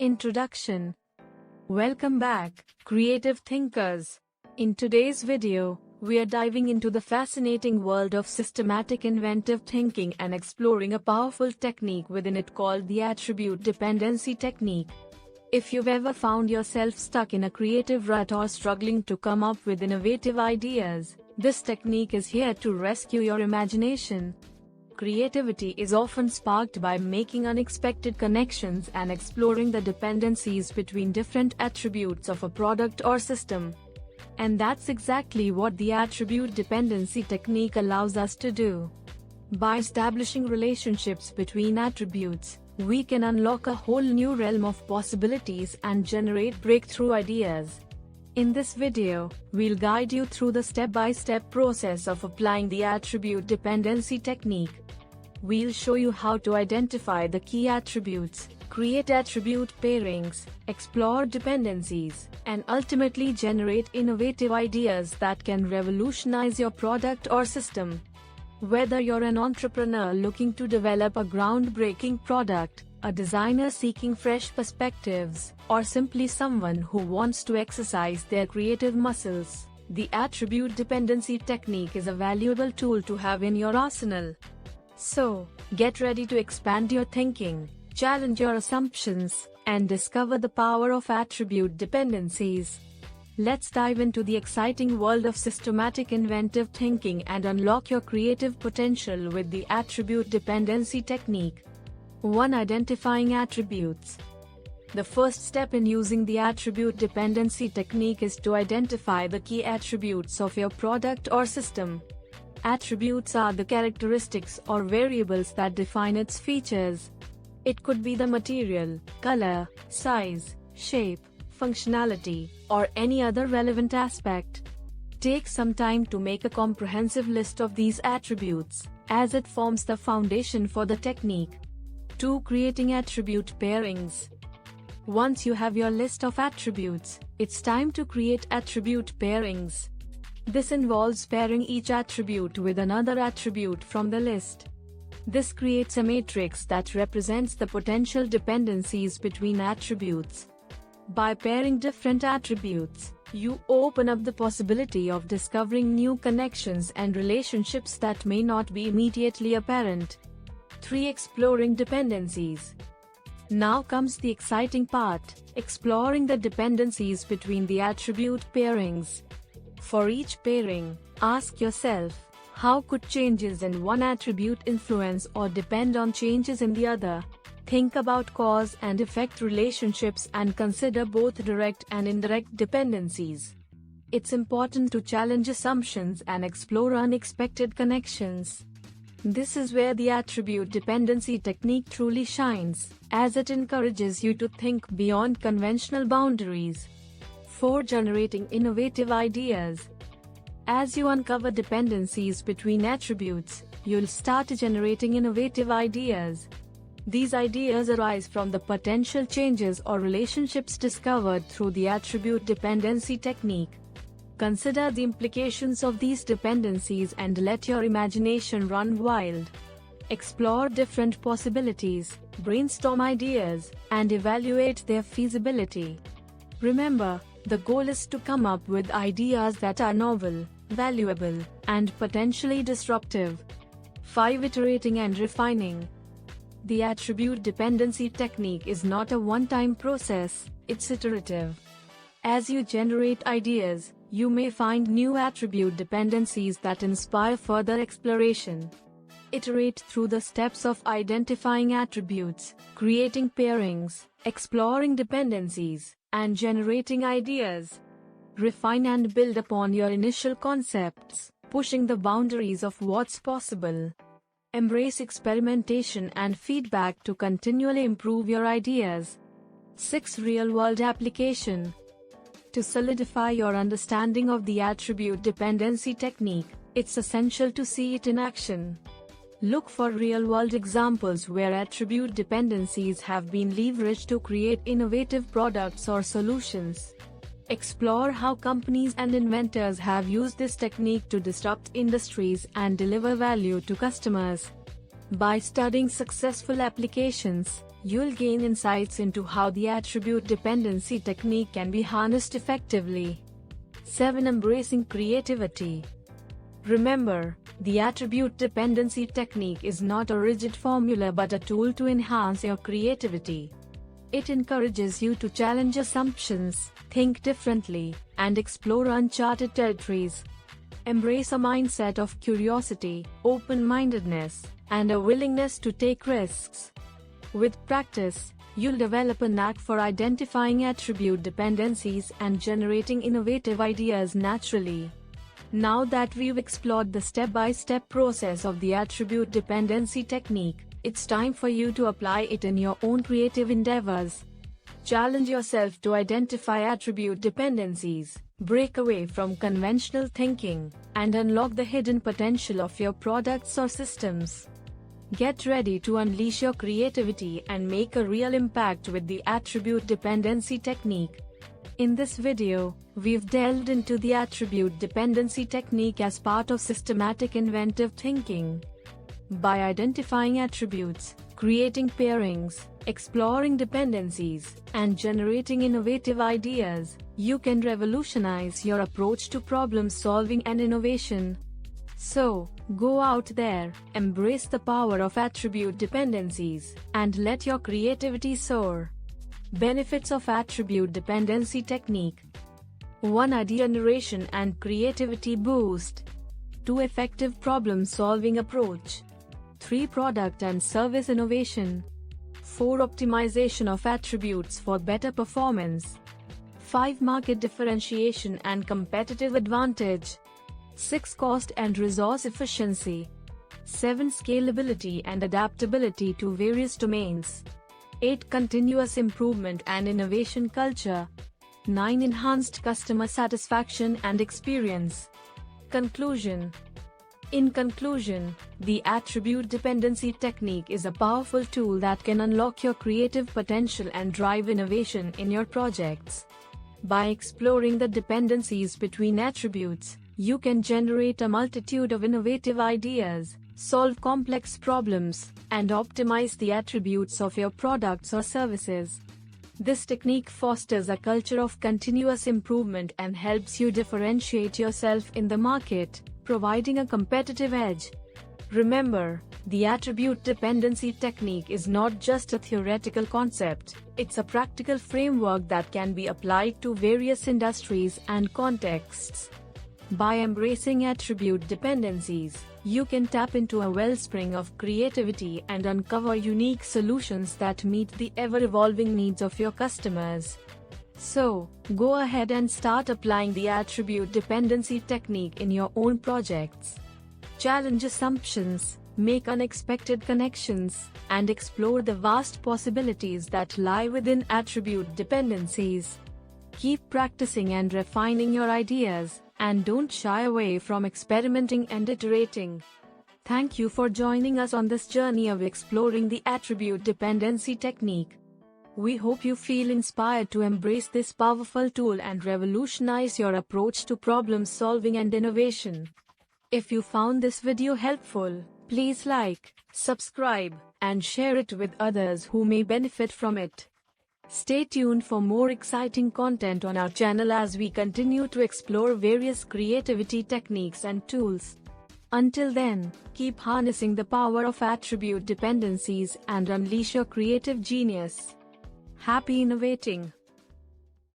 Introduction. Welcome back, creative thinkers. In today's video, we are diving into the fascinating world of systematic inventive thinking and exploring a powerful technique within it called the Attribute Dependency Technique. If you've ever found yourself stuck in a creative rut or struggling to come up with innovative ideas, this technique is here to rescue your imagination. Creativity is often sparked by making unexpected connections and exploring the dependencies between different attributes of a product or system. And that's exactly what the Attribute Dependency Technique allows us to do. By establishing relationships between attributes, we can unlock a whole new realm of possibilities and generate breakthrough ideas. In this video, we'll guide you through the step-by-step process of applying the Attribute Dependency Technique. We'll show you how to identify the key attributes, create attribute pairings, explore dependencies, and ultimately generate innovative ideas that can revolutionize your product or system. Whether you're an entrepreneur looking to develop a groundbreaking product, a designer seeking fresh perspectives, or simply someone who wants to exercise their creative muscles, the Attribute Dependency Technique is a valuable tool to have in your arsenal. So, get ready to expand your thinking, challenge your assumptions, and discover the power of attribute dependencies. Let's dive into the exciting world of systematic inventive thinking and unlock your creative potential with the Attribute Dependency Technique. 1. Identifying attributes. The first step in using the Attribute Dependency Technique is to identify the key attributes of your product or system. Attributes are the characteristics or variables that define its features. It could be the material, color, size, shape, functionality, or any other relevant aspect. Take some time to make a comprehensive list of these attributes, as it forms the foundation for the technique. 2. Creating attribute pairings. Once you have your list of attributes, it's time to create attribute pairings. This involves pairing each attribute with another attribute from the list. This creates a matrix that represents the potential dependencies between attributes. By pairing different attributes, you open up the possibility of discovering new connections and relationships that may not be immediately apparent. 3. Exploring dependencies. Now comes the exciting part, exploring the dependencies between the attribute pairings. For each pairing, ask yourself, how could changes in one attribute influence or depend on changes in the other? Think about cause and effect relationships and consider both direct and indirect dependencies. It's important to challenge assumptions and explore unexpected connections. This is where the Attribute Dependency Technique truly shines, as it encourages you to think beyond conventional boundaries. 4. Generating innovative ideas. As you uncover dependencies between attributes, you'll start generating innovative ideas. These ideas arise from the potential changes or relationships discovered through the Attribute Dependency Technique. Consider the implications of these dependencies and let your imagination run wild. Explore different possibilities, brainstorm ideas, and evaluate their feasibility. Remember, the goal is to come up with ideas that are novel, valuable, and potentially disruptive. 5. Iterating and refining. The Attribute Dependency Technique is not a one-time process, it's iterative. As you generate ideas, you may find new attribute dependencies that inspire further exploration. Iterate through the steps of identifying attributes, creating pairings, exploring dependencies, and generating ideas. Refine and build upon your initial concepts, pushing the boundaries of what's possible. Embrace experimentation and feedback to continually improve your ideas. 6. Real-world application. To solidify your understanding of the Attribute Dependency Technique, it's essential to see it in action. Look for real-world examples where attribute dependencies have been leveraged to create innovative products or solutions. Explore how companies and inventors have used this technique to disrupt industries and deliver value to customers. By studying successful applications, You'll gain insights into how the attribute dependency technique can be harnessed effectively. 7. Embracing creativity. Remember, the attribute dependency technique is not a rigid formula but a tool to enhance your creativity. It encourages you to challenge assumptions, think differently, and explore uncharted territories. Embrace a mindset of curiosity, open-mindedness, and a willingness to take risks. With practice, you'll develop a knack for identifying attribute dependencies and generating innovative ideas naturally. Now that we've explored the step-by-step process of the attribute dependency technique, it's time for you to apply it in your own creative endeavors. Challenge yourself to identify attribute dependencies, break away from conventional thinking, and unlock the hidden potential of your products or systems. Get ready to unleash your creativity and make a real impact with the attribute dependency technique. In this video, we've delved into the attribute dependency technique as part of systematic inventive thinking. By identifying attributes, creating pairings, exploring dependencies, and generating innovative ideas, you can revolutionize your approach to problem solving and innovation. So, go out there, embrace the power of attribute dependencies, and let your creativity soar. Benefits of attribute dependency technique. 1. Idea generation and creativity boost. 2. Effective problem-solving approach. 3. Product and service innovation. 4. Optimization of attributes for better performance. 5. Market differentiation and competitive advantage. 6. Cost and resource efficiency. 7. Scalability and adaptability to various domains. 8. Continuous improvement and innovation culture. 9. Enhanced customer satisfaction and experience. Conclusion. In conclusion, the attribute dependency technique is a powerful tool that can unlock your creative potential and drive innovation in your projects. By exploring the dependencies between attributes, you can generate a multitude of innovative ideas, solve complex problems, and optimize the attributes of your products or services. This technique fosters a culture of continuous improvement and helps you differentiate yourself in the market, providing a competitive edge. Remember, the attribute dependency technique is not just a theoretical concept, it's a practical framework that can be applied to various industries and contexts. By embracing attribute dependencies, you can tap into a wellspring of creativity and uncover unique solutions that meet the ever-evolving needs of your customers. So, go ahead and start applying the attribute dependency technique in your own projects. Challenge assumptions, make unexpected connections, and explore the vast possibilities that lie within attribute dependencies. Keep practicing and refining your ideas, and don't shy away from experimenting and iterating. Thank you for joining us on this journey of exploring the attribute dependency technique. We hope you feel inspired to embrace this powerful tool and revolutionize your approach to problem solving and innovation. If you found this video helpful, please like, subscribe, and share it with others who may benefit from it. Stay tuned for more exciting content on our channel as we continue to explore various creativity techniques and tools. Until then, keep harnessing the power of attribute dependencies and unleash your creative genius. Happy innovating!